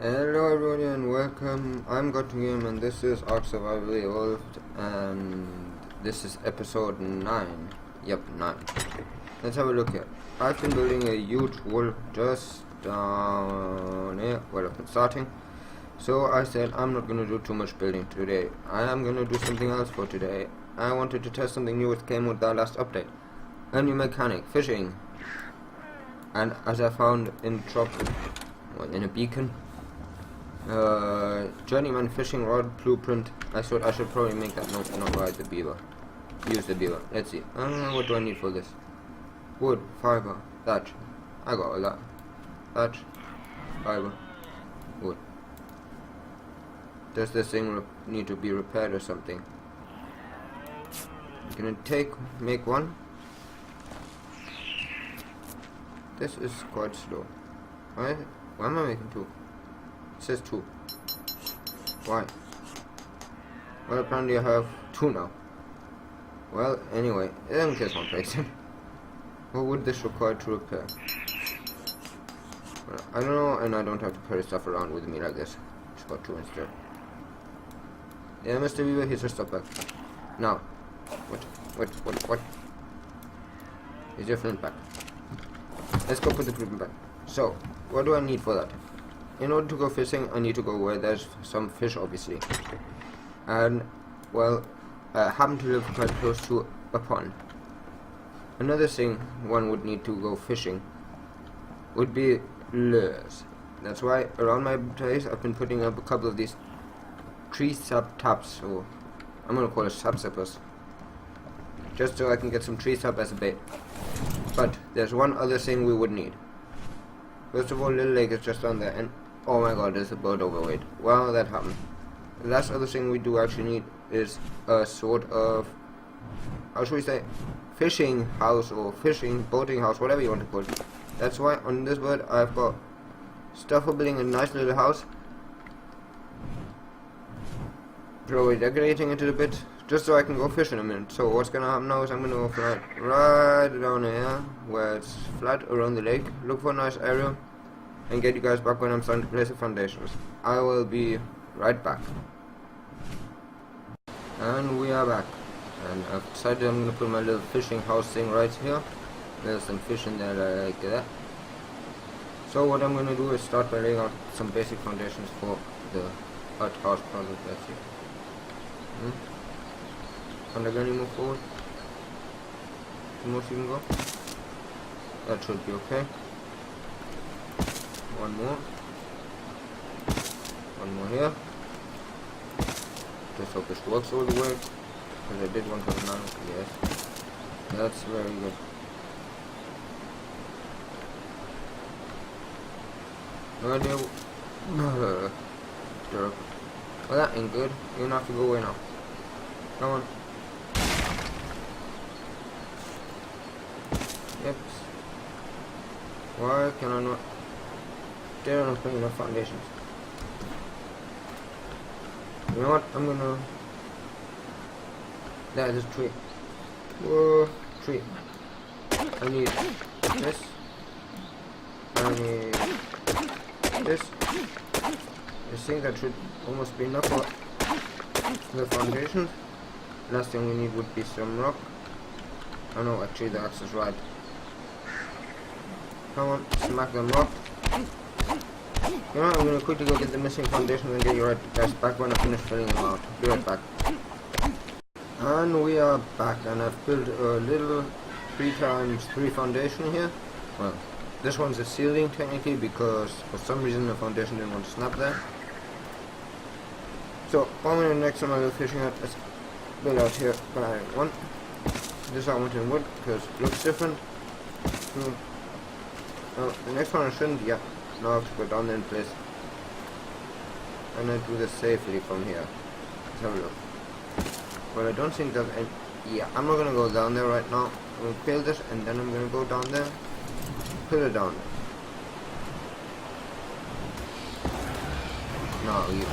Hello everybody and welcome. I'm Game and this is Ark Survival Evolved and this is episode 9. Yep, 9. Let's have a look here. I've been building a huge wall just down here where I've been starting. So I said I'm not gonna do too much building today. I am gonna do something else for today. I wanted to test something new that came with the last update. A new mechanic, fishing. And as I found in in a beacon, journeyman fishing rod blueprint. I thought I should probably make that note, not ride the beaver. Use the beaver. Let's see. What do I need for this? Wood, fiber, thatch. I got all that. Thatch, fiber, wood. Does this thing need to be repaired or something? I'm gonna make one. This is quite slow. Why am I making two? It says 2. Why? Well, apparently I have 2 now. Well, anyway, in case one place. What would this require to repair? Well, I don't know, and I don't have to carry stuff around with me like this. Just got 2 instead. Yeah, Mr. Beaver, here's your stuff back. Now, what? Here's your flint back. Let's go put the flint back. So, what do I need for that? In order to go fishing, I need to go where there's some fish, obviously. And, well, I happen to live quite close to a pond. Another thing one would need to go fishing would be lures. That's why around my place I've been putting up a couple of these tree sap taps, or I'm gonna call it sapsippers, just so I can get some tree sap as a bait. But there's one other thing we would need. First of all, Little Lake is just down there, and oh my god, there's a bird overweight. Well, that happened. The last other thing we do actually need is a sort of, how should we say, fishing house or boating house, whatever you want to call it. That's why on this bird I've got stuff for building a nice little house. Probably decorating it a bit, just so I can go fish in a minute. So what's gonna happen now is I'm gonna go fly right down here, where it's flat around the lake, look for a nice area, and get you guys back when I'm starting to place the foundations. I will be right back. And we are back. And I've decided I'm gonna put my little fishing house thing right here. There's some fish in there like that. So what I'm gonna do is start by laying out some basic foundations for the hut house project. That's it. And again, you move forward. The most you can go. That should be okay. One more. One more here. Just hope this works all the way. Because I did one for the man. Yes. That's very good. No idea. Jerk. Well, that ain't good. You're gonna have to go away now. Come on. Yep. Why can I not? There are not putting enough foundations. You know what? I'm gonna. That is a tree. Whoa, tree. I need this. I need this. I think that should almost be enough for the foundations. Last thing we need would be some rock. Oh no, actually the axe is right. Come on, smack them rock. You know, I'm gonna quickly go get the missing foundations and get you right guys back when I finish filling them out. Be right back. And we are back, and I've built a little 3x3 foundation here. Well, this one's a ceiling technically because for some reason the foundation didn't want to snap there. So, next time I go fishing hut, let's build out here by one. This I want in wood because it looks different. Now, the next one I shouldn't, yeah. Now I have to go down there in place. And I do this safely from here. Let's have a look. But I don't think there's any. Yeah, I'm not gonna go down there right now. I'm gonna build this and then I'm gonna go down there. Put it down. No, you.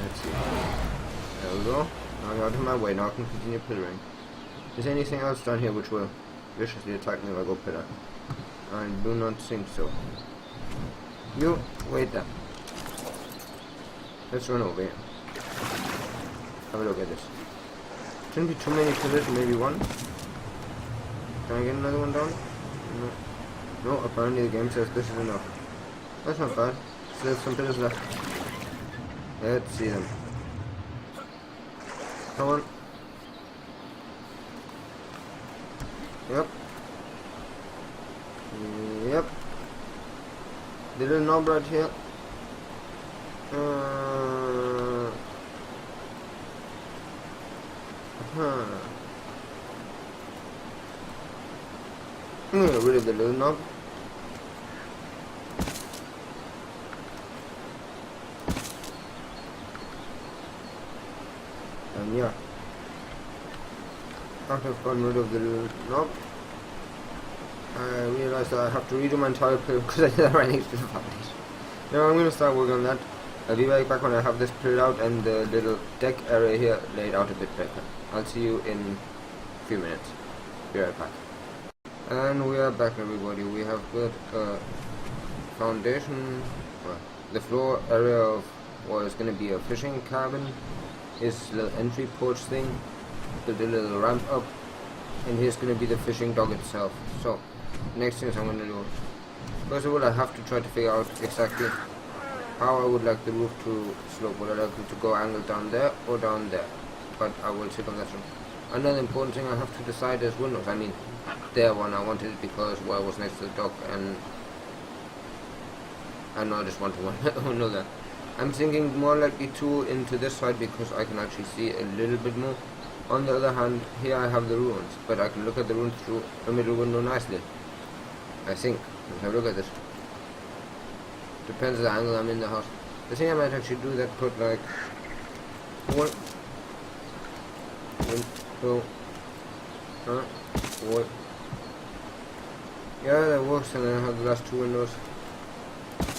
Let's see. There we go. Now you're out of my way. Now I can continue pillaring. Is there anything else down here which will viciously attack me if I go pillar? I do not think so. You wait there. Let's run over here. Have a look at this. Shouldn't be too many pillars, maybe one. Can I get another one down? No. No, apparently the game says this is enough. That's not bad. Still some pillars left. Let's see them. Come on. Yep. Yep. Little knob right here. I'm gonna get rid of the little knob. And yeah, after I've gotten rid of the little knob, I realized that I have to redo my entire pill because I did that right next to the foundation. Now I'm going to start working on that. I'll be right back when I have this pilled out and the little deck area here laid out a bit better. I'll see you in a few minutes. Be right back. And we are back, everybody. We have got a foundation, well, the floor area of what is going to be a fishing cabin. This little entry porch thing, build a little ramp up, and here's going to be the fishing dock itself. So, next things I'm going to do, first of all I have to try to figure out exactly how I would like the roof to slope. Would I like it to go angled down there or down there? But I will check on that one. Another important thing I have to decide is windows. I mean, there one I wanted it because, well, it was next to the dock, and I know I just want one window there. I'm thinking more likely two into this side because I can actually see a little bit more. On the other hand, here I have the ruins, but I can look at the ruins through a middle window nicely. I think. Let's have a look at this. Depends on the angle I'm in the house. The thing I might actually do that put like one window, one. Yeah, that works, and then I have the last two windows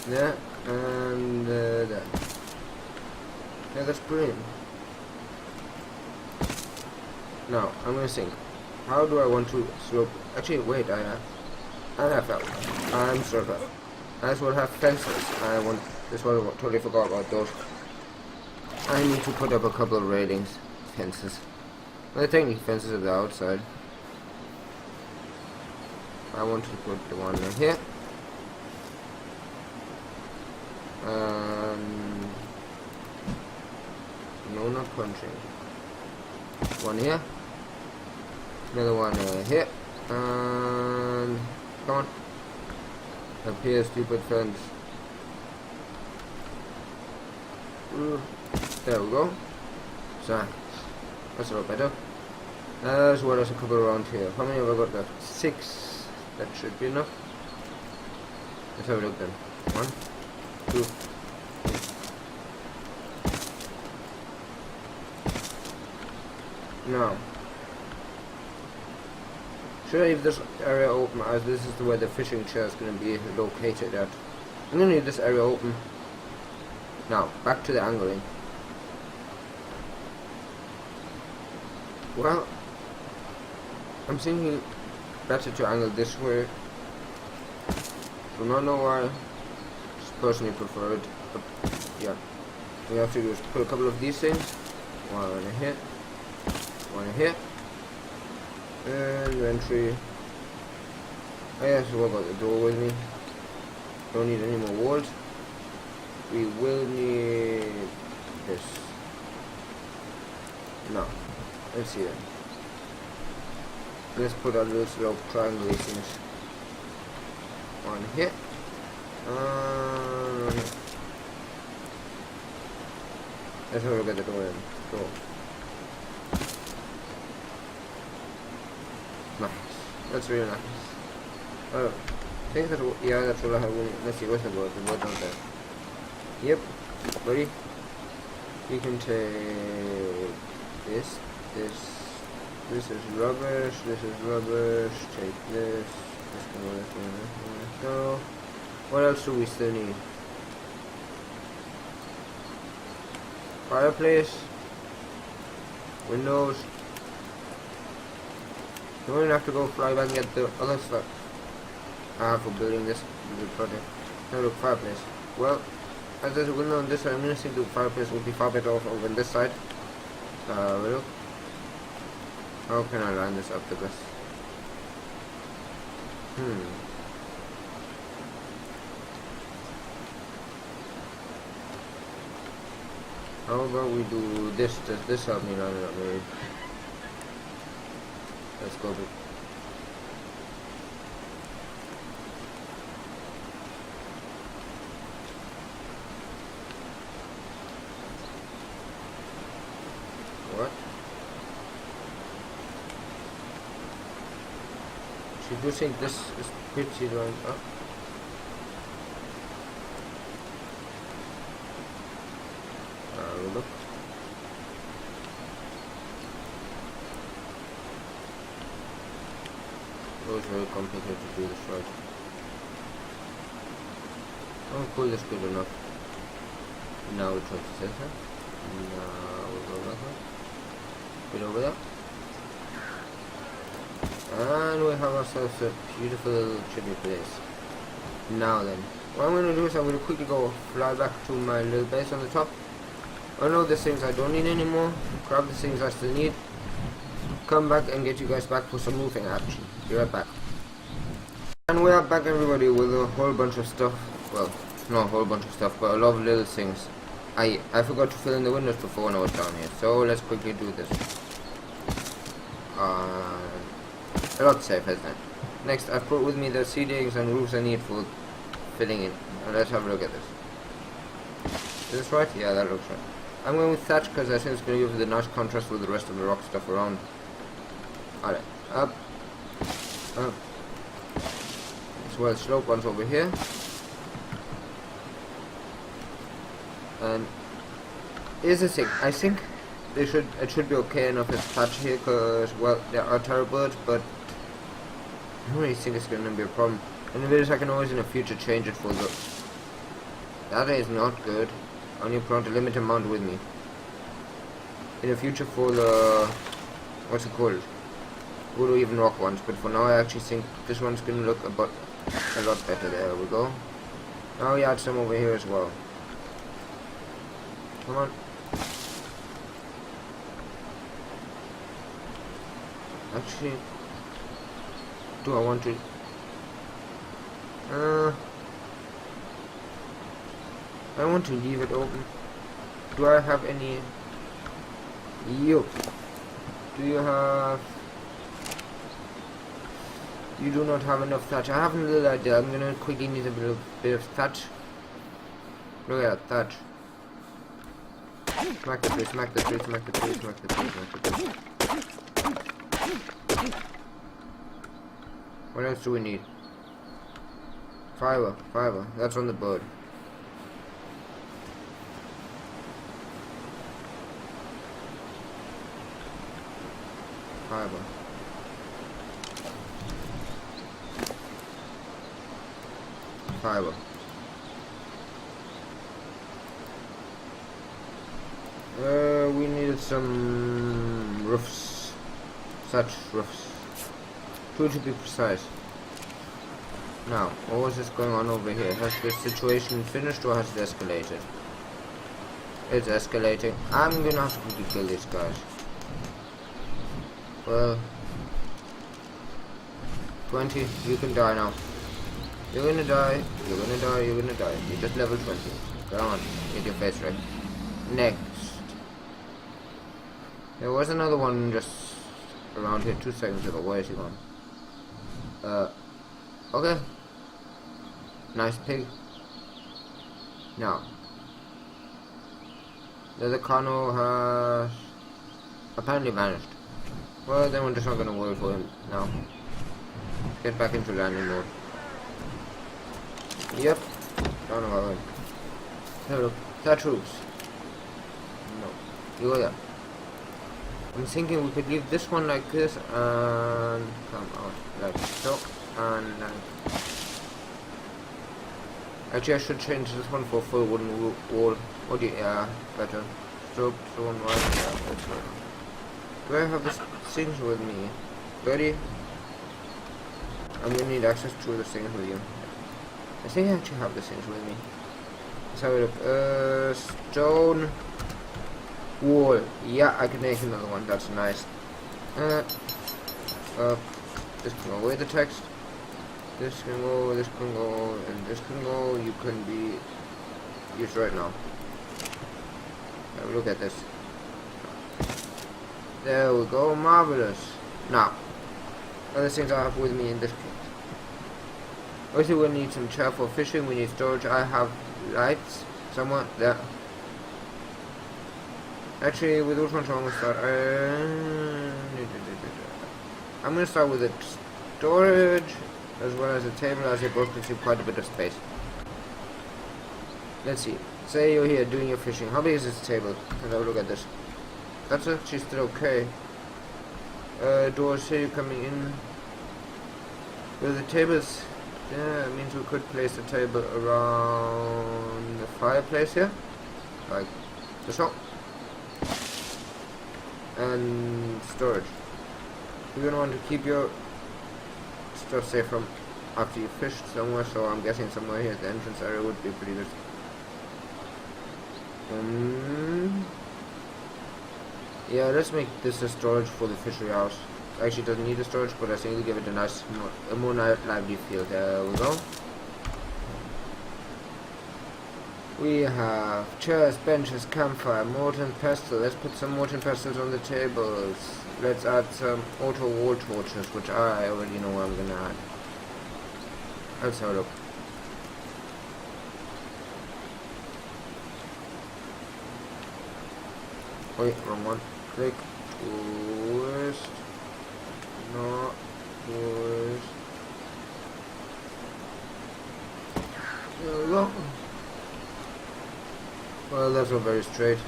there and there. Yeah, that's brilliant. Now, I'm gonna think, how do I want to slope? Actually, wait, I have that. I'm sure of that. I as well have fences. This one I totally forgot about those. I need to put up a couple of railings, fences. Well, technically fences at the outside. I want to put the one in here. No, not punching. One here. Another one here. And come on. Up here, stupid fence. There we go. So that's a lot better. As well as a couple around here. How many have I got left? 6. That should be enough. Let's have a look then. 1, 2. Now, should I leave this area open as this is where the fishing chair is going to be located at? I'm going to leave this area open. Now, back to the angling. Well, I'm thinking better to angle this way. Do not know why. Just personally prefer it. But yeah, what we have to do is put a couple of these things. One here. One here. And entry. I have to work out the door with me. Don't need any more walls. We will need this. No. Let's see then. Let's put a little slope triangle things. One here. One here. Let's have a look at the door then. Door. Nice. That's really nice. Oh, I think that's yeah, that's all I have. Let's see, what's the word? The word on there. Yep, buddy. You can take this. This is rubbish. This is rubbish. Take this. This can go. This can go. This can go. What else do we still need? Fireplace. Windows. You don't have to go fly back and get the other stuff for building this project. Now look, fireplace. Well, as there's a window on this side, I'm gonna think the fireplace would be far better off over on this side. Look. How can I line this up the best? How about we do this? Does this help me line it up maybe? Let's go big. What? So you think this is pretty lined up? Look. It was very complicated to do this right. Oh cool, that's good enough. Now we try to center. Now we go back. Bit over there. And we have ourselves a beautiful little chimney place. Now then, what I'm going to do is I'm going to quickly go fly back to my little base on the top. I know the things I don't need anymore. Grab the things I still need. Come back and get you guys back for some roofing action. Be right back. And we are back, everybody, with a whole bunch of stuff. Well, not a whole bunch of stuff, but a lot of little things. I forgot to fill in the windows before when I was down here, so let's quickly do this. A lot safer, isn't it? Next, I've brought with me the seedings and roofs I need for filling in. Now let's have a look at this. Is this right? Yeah, that looks right. I'm going with thatch because I think it's going to give it a nice contrast with the rest of the rock stuff around. Alright, up, up. As well, slope ones over here. And here's the thing, I think it should be okay enough as thatch here because, well, there are terror birds, but I don't really think it's going to be a problem. And the videos I can always in the future change it for the... That is not good. I only brought a limited amount with me. In the future for the... What's it called? Voodoo even rock ones, but for now I actually think this one's going to look a lot better. There we go. Now we add some over here as well. Come on. Actually, do I want to? I want to leave it open. Do I have any? You. Do you have? You do not have enough thatch. I have a little idea. I'm gonna quickly need a bit of thatch. Look at that thatch. Smack the tree, smack the tree, smack the tree, smack the tree, smack the tree. What else do we need? Fiber, fiber. That's on the bird. Fiber. Fiber. We needed some roofs. Such roofs. Two to be precise. Now, what was this going on over here? Has this situation finished or has it escalated? It's escalating. I'm gonna have to quickly kill these guys. Well, 20, you can die now. You're gonna die, you're gonna die, you're gonna die. You're just level 20. Go on, get your face right. Next. There was another one just around here 2 seconds ago. Where is he gone? Okay. Nice pig. Now. The other Kano has apparently vanished. Well, then we're just not gonna worry for him now. Get back into landing mode. Yep. Down about him. Hello. That troops. No. You go there. I'm thinking we could leave this one like this and come out like so and actually I should change this one for full wooden wall. What do you, yeah, better. Stroke, so one right, yeah, that's right. Do I have this things with me? Ready? I'm gonna need access to the things with you. I think I actually have the things with me. Let's have a look. Stone wall. Yeah, I can make another one. That's nice. This can go away the text. This can go, this can go, and this can go. You can be used right now. Have a look at this. There we go, marvelous. Now, other things I have with me in this kit. Obviously we'll need some chair for fishing, we need storage. I have lights somewhere there. Actually, with which one shall I start? I'm going to start with the storage as well as the table, as they both consume quite a bit of space. Let's see. Say you're here doing your fishing. How big is this table? Let's have a look at this. That's actually still okay. Doors here coming in. Well, the tables. Yeah, it means we could place the table around the fireplace here, like so. And storage. You're gonna want to keep your stuff safe from after you fished somewhere, so I'm guessing somewhere here at the entrance area would be pretty good. Yeah, let's make this a storage for the fishery house. Actually, it doesn't need a storage, but I think it'll give it a nice, more lively feel. There we go. We have chairs, benches, campfire, molten pestle. Let's put some molten pestles on the tables. Let's add some auto wall torches, which I already know what I'm gonna add. Let's have a look. Wait, wrong one. Click. Twist. No. Twist. There we go. Well, that's not very straight.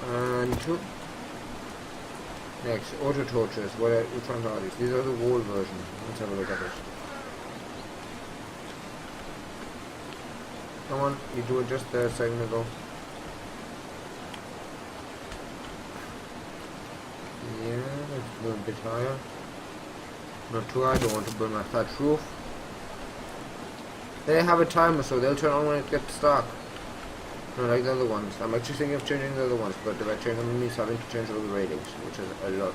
And two. Next, auto torches. Which ones are these? These are the wall version. Let's have a look at this. Come on, you do it just there a second ago. Yeah, let's go a bit higher. Not too high, I don't want to burn my thatch roof. They have a timer, so they'll turn on when it gets dark. Not like the other ones. I'm actually thinking of changing the other ones, but if I change them, it means having to change all the ratings, which is a lot.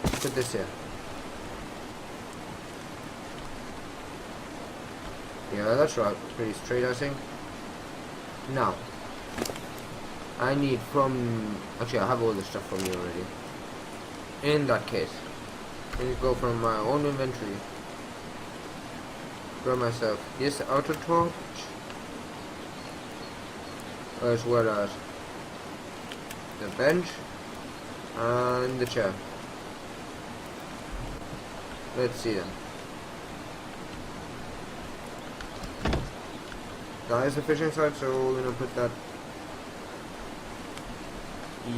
Put this here. Yeah, that's right. It's pretty straight, I think. Now, I need from... Actually, I have all the stuff from you already. In that case, I need to go from my own inventory. Grab myself this auto torch, as well as the bench and the chair. Let's see them. That is the fishing side, so we're gonna put that.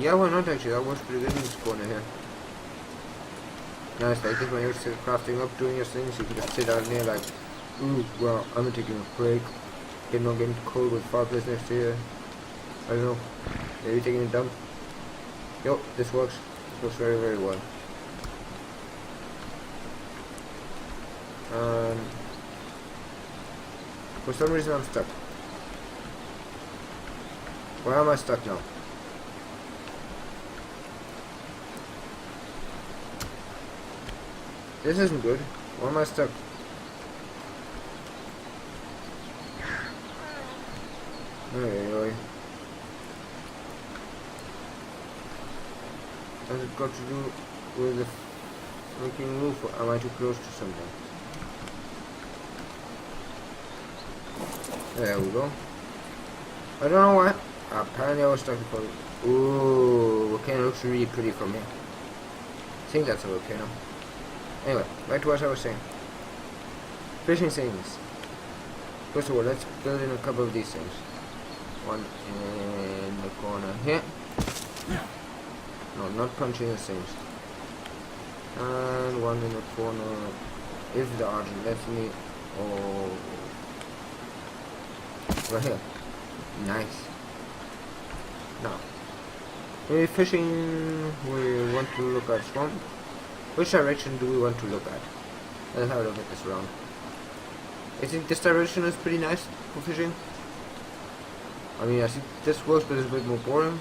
Yeah, why not actually? That works pretty good in this corner here. Nice, like this when you're crafting up, doing your things, you can just sit down here like, ooh, well, I'm taking a break. Getting cold with fireplace next to you. I don't know. Maybe taking a dump. Yo, this works. This works very, very well. For some reason I'm stuck. Why am I stuck now? This isn't good. Why am I stuck? Oi. Has it got to do with the freaking roof, or am I too close to something? There we go. I don't know why. Apparently I was stuck before. Ooh, volcano looks really pretty from here. I think that's a volcano. Anyway, back to what I was saying. Fishing things. First of all, let's build in a couple of these things. One in the corner here. No, not punching the things. And one in the corner, if the argent lets me. Oh, right here. Nice. Now, we're fishing. We want to look at swamp. Which direction do we want to look at? Let's have a look at this round. I think this direction is pretty nice for fishing. I mean, I think this works, but it's a bit more boring.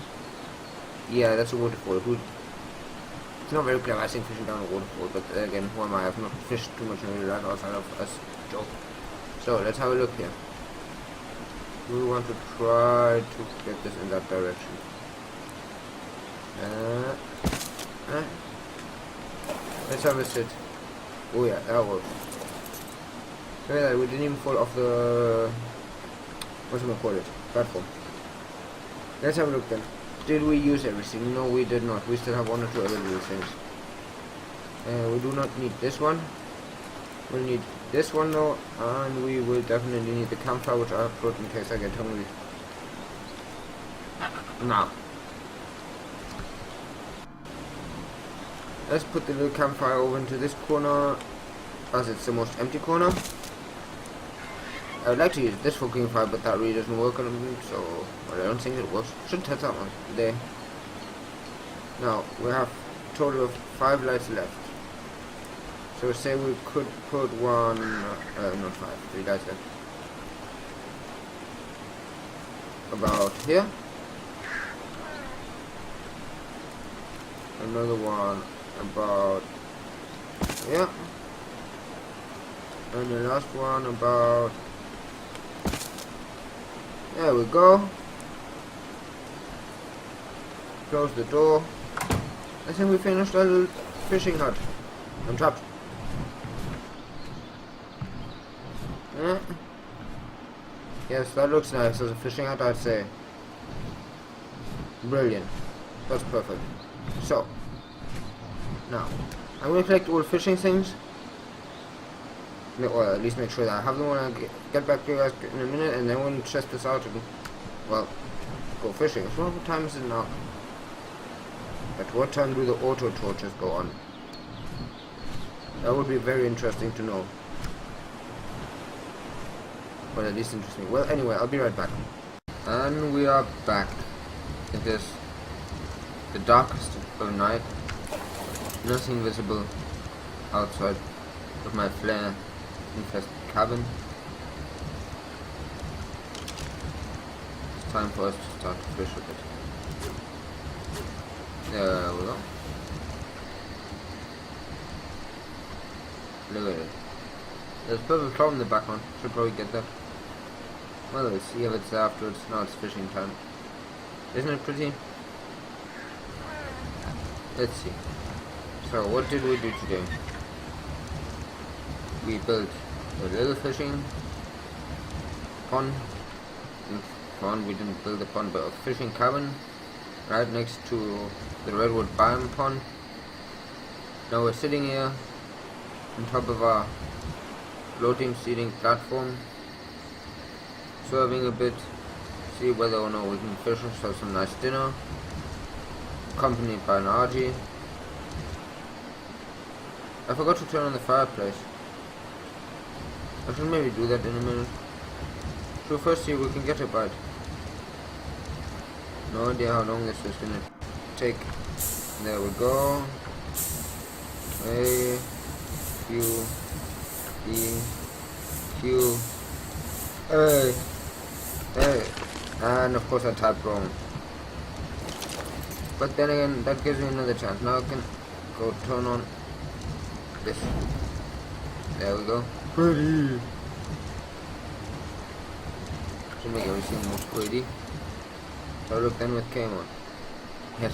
Yeah, that's a waterfall. It's not very clever, I think, fishing down a waterfall, but again, who am I? I've not fished too much in real life outside of us joke. So, let's have a look here. We want to try to get this in that direction. Let's have a sit. Oh yeah, that works. Look at that, we didn't even fall off the... what's it call it? Platform. Let's have a look then. Did we use everything? No, we did not. We still have one or two other little things. We do not need this one. We'll need this one though, and we will definitely need the campfire, which I have brought in case I get hungry. Now, let's put the little campfire over into this corner, as it's the most empty corner. I would like to use this for cooking fire, but that really doesn't work on them, so well, I don't think it works. Should test that one there. Now, we have a total of 5 lights left. So say we could put one, not 5, 3 lights left. About here. Another one about here. And the last one about... There we go. Close the door. I think we finished our little fishing hut. I'm trapped. Yeah. Yes, that looks nice as a fishing hut, I'd say. Brilliant. That's perfect. So, now, I'm going to collect all fishing things. Or at least make sure that I have them when I get back to you guys in a minute, and then we'll test this out and, well, go fishing. So what time is it now? At what time do the auto torches go on? That would be very interesting to know. Well, at least interesting. Well, anyway, I'll be right back. And we are back. It is the darkest of night. Nothing visible outside of my flare infested cabin. It's time for us to start to fish a bit. There we go. Look at it. There's a purple cloud in the background. Should probably get that. Well, we'll see if it's there afterwards. Now it's fishing time. Isn't it pretty? Let's see. So, what did we do today? We built a little fishing pond. We didn't build a pond, but a fishing cabin right next to the redwood biome pond. Now we're sitting here on top of our floating seating platform, serving a bit, see whether or not we can fish ourselves some nice dinner, accompanied by an RG. I forgot to turn on the fireplace. I should maybe do that in a minute. So first see if we can get a bite. No idea how long this is gonna take. There we go. A, Q, E, Q, A, A. And of course I typed wrong. But then again, that gives me another chance. Now I can go turn on this. There we go. Pretty. Should make everything more pretty. So look then with came on. Yes.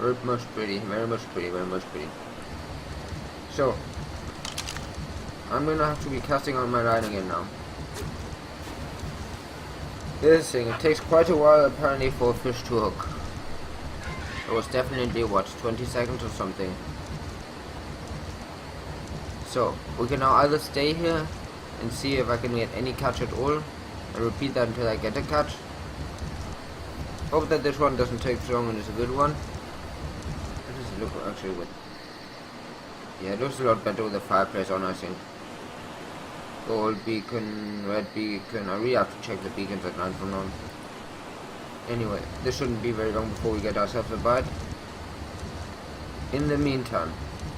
Very much pretty, very much pretty, very much pretty. So I'm gonna have to be casting on my line again now. This thing, it takes quite a while apparently for a fish to hook. It was definitely what, 20 seconds or something. So we can now either stay here and see if I can get any catch at all, and repeat that until I get a catch. Hope that this one doesn't take so long and is a good one. How does it look actually with? Yeah, it looks a lot better with the fireplace on, I think. Gold beacon, red beacon. I really have to check the beacons at night from now on. Anyway, this shouldn't be very long before we get ourselves a bite. In the meantime,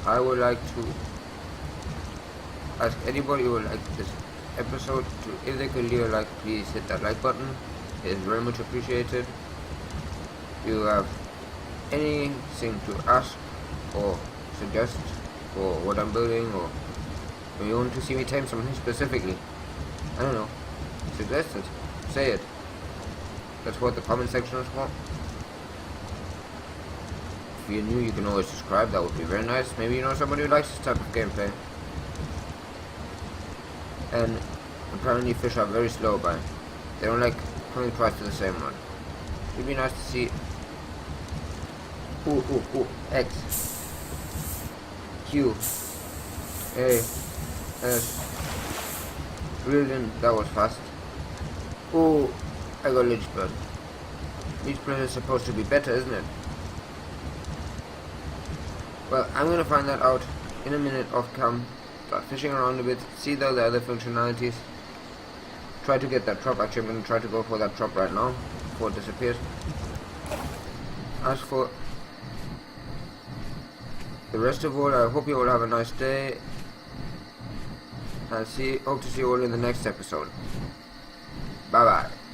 I would like to ask anybody who would like this episode. If they could leave a like, please hit that like button. It is very much appreciated. If you have anything to ask or suggest for what I'm building, or if you want to see me tame something specifically, I don't know, suggest it, say it. That's what the comment section is for. If you're new, you can always subscribe, that would be very nice. Maybe you know somebody who likes this type of gameplay. And apparently fish are very slow by. They don't like coming twice to the same one. It'd be nice to see. Ooh, X, Q, A, S. Brilliant, that was fast. Ooh, I got Leech Bird. Leech Bird is supposed to be better, isn't it? Well, I'm gonna find that out in a minute off cam. Start fishing around a bit, see the other functionalities. Try to get that drop. Actually, I'm gonna try to go for that drop right now before it disappears. As for the rest of all, I hope you all have a nice day. And hope to see you all in the next episode. Bye bye.